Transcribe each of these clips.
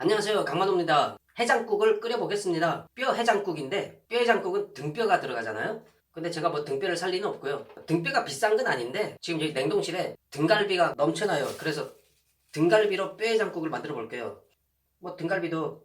안녕하세요, 강만호입니다. 해장국을 끓여보겠습니다. 뼈 해장국인데 뼈 해장국은 등뼈가 들어가잖아요. 근데 제가 뭐 등뼈를 살 리는 없고요. 등뼈가 비싼 건 아닌데 지금 여기 냉동실에 등갈비가 넘쳐나요. 그래서 등갈비로 뼈 해장국을 만들어 볼게요. 뭐 등갈비도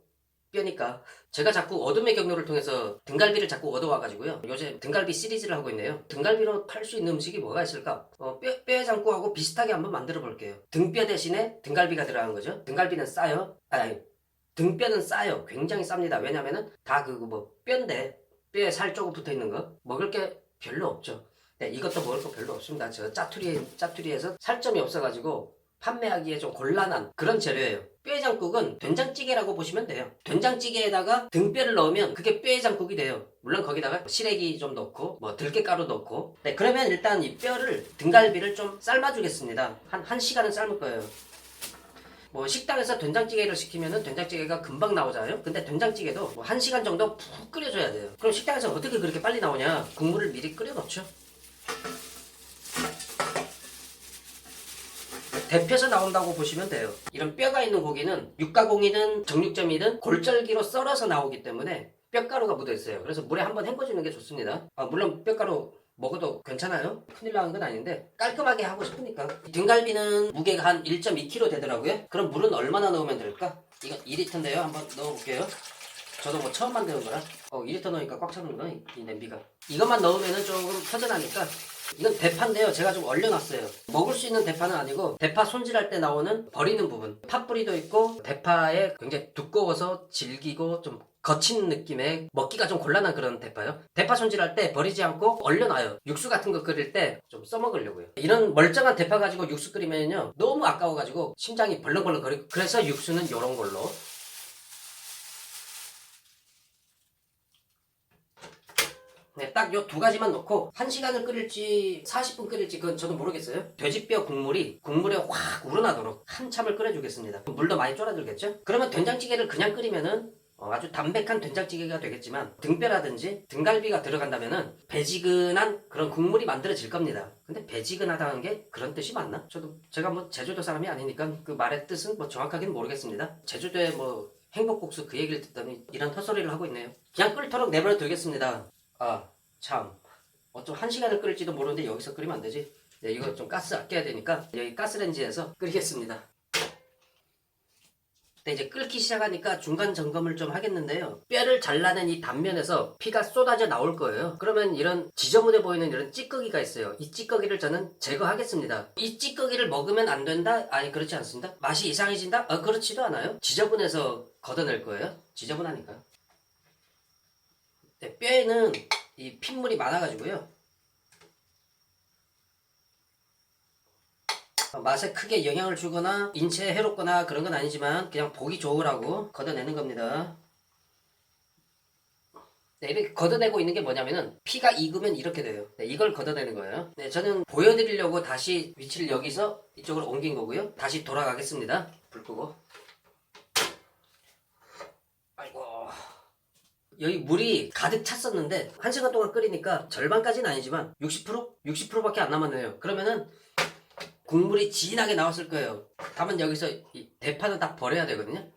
뼈니까. 제가 자꾸 어둠의 경로를 통해서 등갈비를 자꾸 얻어와가지고요. 요새 등갈비 시리즈를 하고 있네요. 등갈비로 팔 수 있는 음식이 뭐가 있을까? 뼈 해장국하고 비슷하게 한번 만들어 볼게요. 등뼈 대신에 등갈비가 들어간 거죠. 등갈비는 싸요. 아니, 등뼈는 싸요. 굉장히 쌉니다. 왜냐면은 다 그거 뭐 뼈인데 뼈에 살 조금 붙어 있는 거 먹을 게 별로 없죠. 네, 이것도 먹을 거 별로 없습니다. 저 짜투리에서 살점이 없어가지고 판매하기에 좀 곤란한 그런 재료예요. 뼈해장국은 된장찌개라고 보시면 돼요. 된장찌개에다가 등뼈를 넣으면 그게 뼈해장국이 돼요. 물론 거기다가 시래기 좀 넣고 뭐 들깨가루 넣고. 네, 그러면 일단 이 뼈를 등갈비를 좀 삶아주겠습니다. 한 1시간은 삶을 거예요. 뭐 식당에서 된장찌개를 시키면은 된장찌개가 금방 나오잖아요. 근데 된장찌개도 뭐 1시간 정도 푹 끓여줘야 돼요. 그럼 식당에서 어떻게 그렇게 빨리 나오냐? 국물을 미리 끓여 놓죠. 데펴서 나온다고 보시면 돼요. 이런 뼈가 있는 고기는 육가공이든 정육점이든 골절기로 썰어서 나오기 때문에 뼈가루가 묻어있어요. 그래서 물에 한번 헹궈주는 게 좋습니다. 물론 뼈가루 먹어도 괜찮아요. 큰일 나는 건 아닌데 깔끔하게 하고 싶으니까. 등갈비는 무게가 한 1.2kg 되더라고요. 그럼 물은 얼마나 넣으면 될까? 이거 2리터인데요. 한번 넣어볼게요. 저도 뭐 처음 만드는 거라 2리터 넣으니까 꽉 차는구나 이 냄비가. 이것만 넣으면 조금 터져나니까. 이건 대파인데요. 제가 좀 얼려놨어요. 먹을 수 있는 대파는 아니고 대파 손질할 때 나오는 버리는 부분. 팥뿌리도 있고 대파에 굉장히 두꺼워서 질기고 좀 거친 느낌의 먹기가 좀 곤란한 그런 대파요. 대파 손질할 때 버리지 않고 얼려놔요. 육수 같은 거 끓일 때 좀 써먹으려고요. 이런 멀쩡한 대파 가지고 육수 끓이면요 너무 아까워가지고 심장이 벌렁벌렁 거리고. 그래서 육수는 이런 걸로. 네, 딱 요 두 가지만 넣고 1시간을 끓일지 40분 끓일지 그건 저도 모르겠어요. 돼지뼈 국물에 확 우러나도록 한참을 끓여주겠습니다. 물도 많이 쫄아들겠죠? 그러면 된장찌개를 그냥 끓이면은 아주 담백한 된장찌개가 되겠지만 등뼈라든지 등갈비가 들어간다면은 배지근한 그런 국물이 만들어질 겁니다. 근데 배지근하다는 게 그런 뜻이 맞나? 제가 뭐 제주도 사람이 아니니까 그 말의 뜻은 뭐 정확하게는 모르겠습니다. 제주도에 뭐 행복국수 그 얘기를 듣더니 이런 헛소리를 하고 있네요. 그냥 끓도록 내버려 두겠습니다. 참. 어쩜 1시간을 끓일지도 모르는데 여기서 끓이면 안 되지. 네, 이거 좀 가스 아껴야 되니까 여기 가스레인지에서 끓이겠습니다. 네, 이제 끓기 시작하니까 중간 점검을 좀 하겠는데요. 뼈를 잘라낸 이 단면에서 피가 쏟아져 나올 거예요. 그러면 이런 지저분해 보이는 이런 찌꺼기가 있어요. 이 찌꺼기를 저는 제거하겠습니다. 이 찌꺼기를 먹으면 안 된다? 아니, 그렇지 않습니다. 맛이 이상해진다? 그렇지도 않아요. 지저분해서 걷어낼 거예요. 지저분하니까. 네, 뼈에는 이 핏물이 많아가지고요. 맛에 크게 영향을 주거나 인체에 해롭거나 그런 건 아니지만 그냥 보기 좋으라고 걷어내는 겁니다. 네, 이렇게 걷어내고 있는 게 뭐냐면은 피가 익으면 이렇게 돼요. 네, 이걸 걷어내는 거예요. 네, 저는 보여드리려고 다시 위치를 여기서 이쪽으로 옮긴 거고요. 다시 돌아가겠습니다. 불 끄고. 아이고. 여기 물이 가득 찼었는데 1시간 동안 끓이니까 절반까지는 아니지만 60%? 60%밖에 안 남았네요. 그러면은 국물이 진하게 나왔을 거예요. 다만 여기서 이 대파는 딱 버려야 되거든요.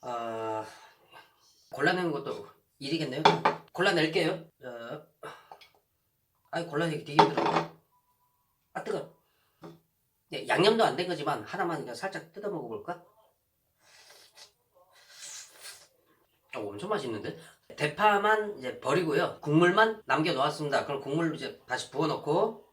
골라내는 것도 일이겠네요. 골라낼게요. 골라내기 되게 힘들어. 뜨거. 네, 양념도 안 된 거지만 하나만 그냥 살짝 뜯어 먹어볼까? 엄청 맛있는데? 대파만 이제 버리고요. 국물만 남겨 놓았습니다. 그럼 국물 이제 다시 부어 넣고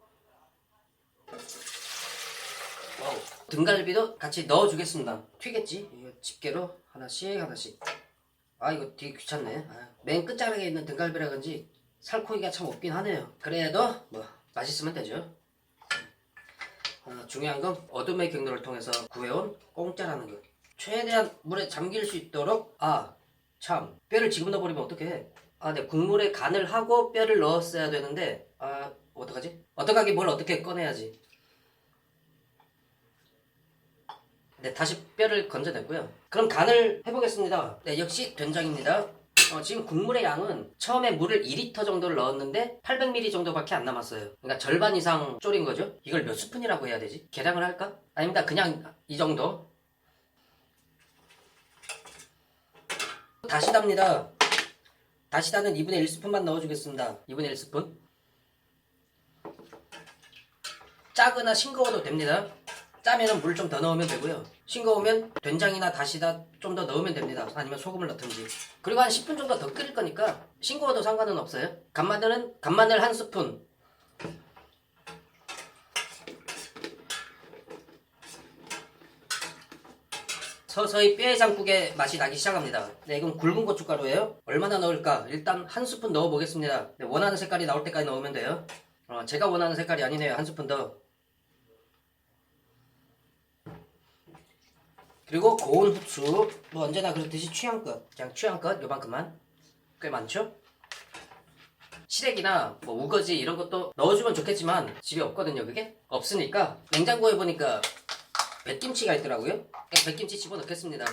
등갈비도 같이 넣어 주겠습니다. 튀겠지? 이거 집게로 하나씩. 이거 되게 귀찮네. 맨 끝자락에 있는 등갈비라 그런지 살코기가 참 없긴 하네요. 그래도 뭐 맛있으면 되죠. 중요한 건 어둠의 경로를 통해서 구해온 공짜라는 거. 최대한 물에 잠길 수 있도록. 참, 뼈를 지금 넣어버리면 어떡해. 네, 국물에 간을 하고 뼈를 넣었어야 되는데 어떡하지? 어떡하기 뭘 어떻게 꺼내야지. 네, 다시 뼈를 건져냈고요. 그럼 간을 해보겠습니다. 네, 역시 된장입니다. 지금 국물의 양은 처음에 물을 2리터 정도를 넣었는데 800ml 정도밖에 안 남았어요. 그러니까 절반 이상 졸인 거죠. 이걸 몇 스푼이라고 해야 되지? 계량을 할까? 아닙니다. 그냥 이 정도. 다시다입니다. 다시다는 2분의 1스푼만 넣어주겠습니다. 2분의 1스푼. 짜거나 싱거워도 됩니다. 짜면은 물 좀 더 넣으면 되고요. 싱거우면 된장이나 다시다 좀 더 넣으면 됩니다. 아니면 소금을 넣든지. 그리고 한 10분 정도 더 끓일 거니까 싱거워도 상관은 없어요. 간마늘 1스푼. 서서히 뼈해장국의 맛이 나기 시작합니다. 네, 이건 굵은 고춧가루예요. 얼마나 넣을까? 일단 1스푼 넣어 보겠습니다. 네, 원하는 색깔이 나올 때까지 넣으면 돼요. 제가 원하는 색깔이 아니네요. 1스푼 더. 그리고 고운 후추. 뭐 언제나 그렇듯이 취향껏. 그냥 취향껏 요만큼만. 꽤 많죠? 시래기나 뭐 우거지 이런 것도 넣어주면 좋겠지만 집에 없거든요. 그게 없으니까 냉장고에 보니까 백김치가 있더라고요. 그냥 백김치 집어넣겠습니다.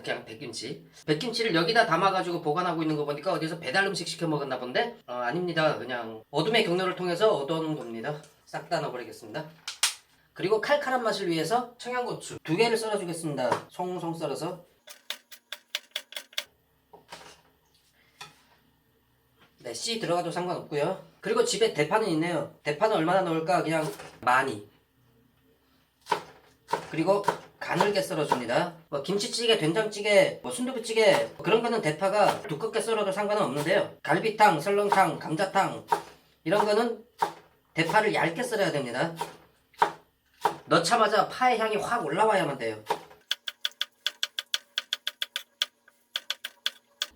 그냥 백김치. 백김치를 여기다 담아가지고 보관하고 있는 거 보니까 어디서 배달 음식 시켜 먹었나 본데 아닙니다. 그냥 어둠의 경로를 통해서 얻어오는 겁니다. 싹 다 넣어버리겠습니다. 그리고 칼칼한 맛을 위해서 청양고추 2개를 썰어주겠습니다. 송송 썰어서. 네, 씨 들어가도 상관없고요. 그리고 집에 대파는 있네요. 대파는 얼마나 넣을까? 그냥 많이. 그리고 가늘게 썰어줍니다. 뭐 김치찌개, 된장찌개, 뭐 순두부찌개 그런 거는 대파가 두껍게 썰어도 상관은 없는데요. 갈비탕, 설렁탕, 감자탕 이런 거는 대파를 얇게 썰어야 됩니다. 넣자마자 파의 향이 확 올라와야만 돼요.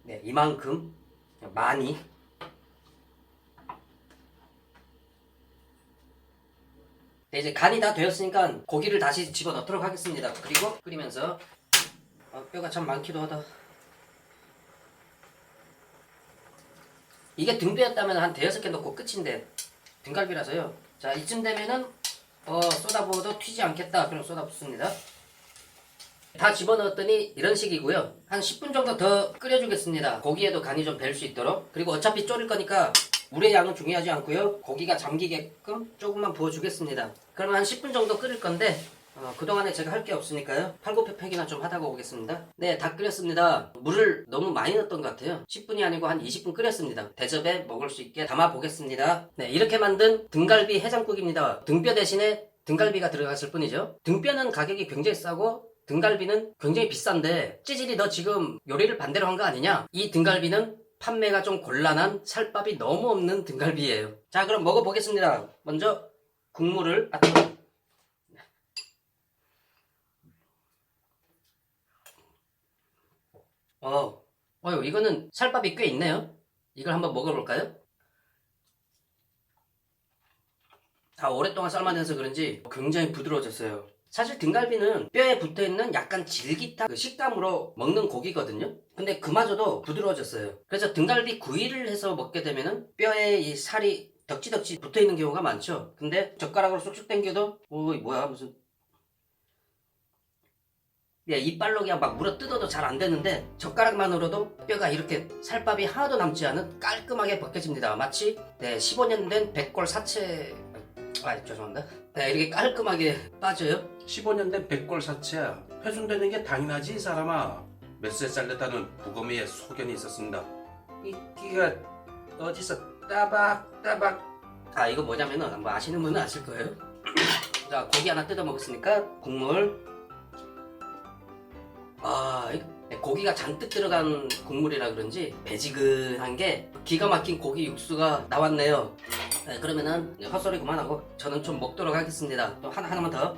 네, 이만큼 많이. 네, 이제 간이 다 되었으니까 고기를 다시 집어넣도록 하겠습니다. 그리고 끓이면서 뼈가 참 많기도 하다. 이게 등뼈였다면 한 대여섯 개 넣고 끝인데 등갈비라서요. 자, 이쯤 되면은 쏟아부어도 튀지 않겠다. 그럼 쏟아붓습니다. 다 집어넣었더니 이런 식이고요. 한 10분 정도 더 끓여주겠습니다. 고기에도 간이 좀 벨 수 있도록. 그리고 어차피 졸일 거니까 물의 양은 중요하지 않고요. 고기가 잠기게끔 조금만 부어주겠습니다. 그러면 한 10분 정도 끓일 건데 그동안에 제가 할 게 없으니까요. 팔굽혀펴기나 좀 하다가 오겠습니다. 네, 다 끓였습니다. 물을 너무 많이 넣었던 것 같아요. 10분이 아니고 한 20분 끓였습니다. 대접에 먹을 수 있게 담아 보겠습니다. 네, 이렇게 만든 등갈비 해장국입니다. 등뼈 대신에 등갈비가 들어갔을 뿐이죠. 등뼈는 가격이 굉장히 싸고 등갈비는 굉장히 비싼데 찌질이 너 지금 요리를 반대로 한 거 아니냐? 이 등갈비는 판매가 좀 곤란한 살밥이 너무 없는 등갈비예요. 자, 그럼 먹어보겠습니다. 먼저 국물을 이거는 살밥이 꽤 있네요. 이걸 한번 먹어볼까요? 오랫동안 삶아내서 그런지 굉장히 부드러워졌어요. 사실 등갈비는 뼈에 붙어있는 약간 질깃한 그 식감으로 먹는 고기거든요. 근데 그마저도 부드러워졌어요. 그래서 등갈비 구이를 해서 먹게 되면은 뼈에 이 살이 덕지덕지 붙어있는 경우가 많죠. 근데 젓가락으로 쑥쑥 당겨도 뭐야 무슨 이빨로 그냥 막 물어 뜯어도 잘 안 되는데 젓가락만으로도 뼈가 이렇게 살밥이 하나도 남지 않은 깔끔하게 벗겨집니다. 마치 15년 된 백골 사체 죄송합니다. 네, 이렇게 깔끔하게 빠져요. 15년 된 백골 사체야. 회순되는 게 당연하지 이 사람아. 몇세 살렸다는 부검이의 소견이 있었습니다. 이끼가 어디서 따박따박. 이거 뭐냐면은 뭐 아시는 분은 아실 거예요. 자, 고기 하나 뜯어 먹었으니까 국물. 고기가 잔뜩 들어간 국물이라 그런지 배지근한 게 기가 막힌 고기 육수가 나왔네요. 네, 그러면은 헛소리 그만하고 저는 좀 먹도록 하겠습니다. 또 하나만 더.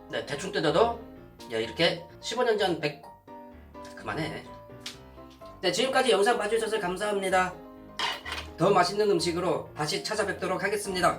네, 대충 뜯어도 이렇게 15년 전 그만해. 네, 지금까지 영상 봐주셔서 감사합니다. 더 맛있는 음식으로 다시 찾아뵙도록 하겠습니다.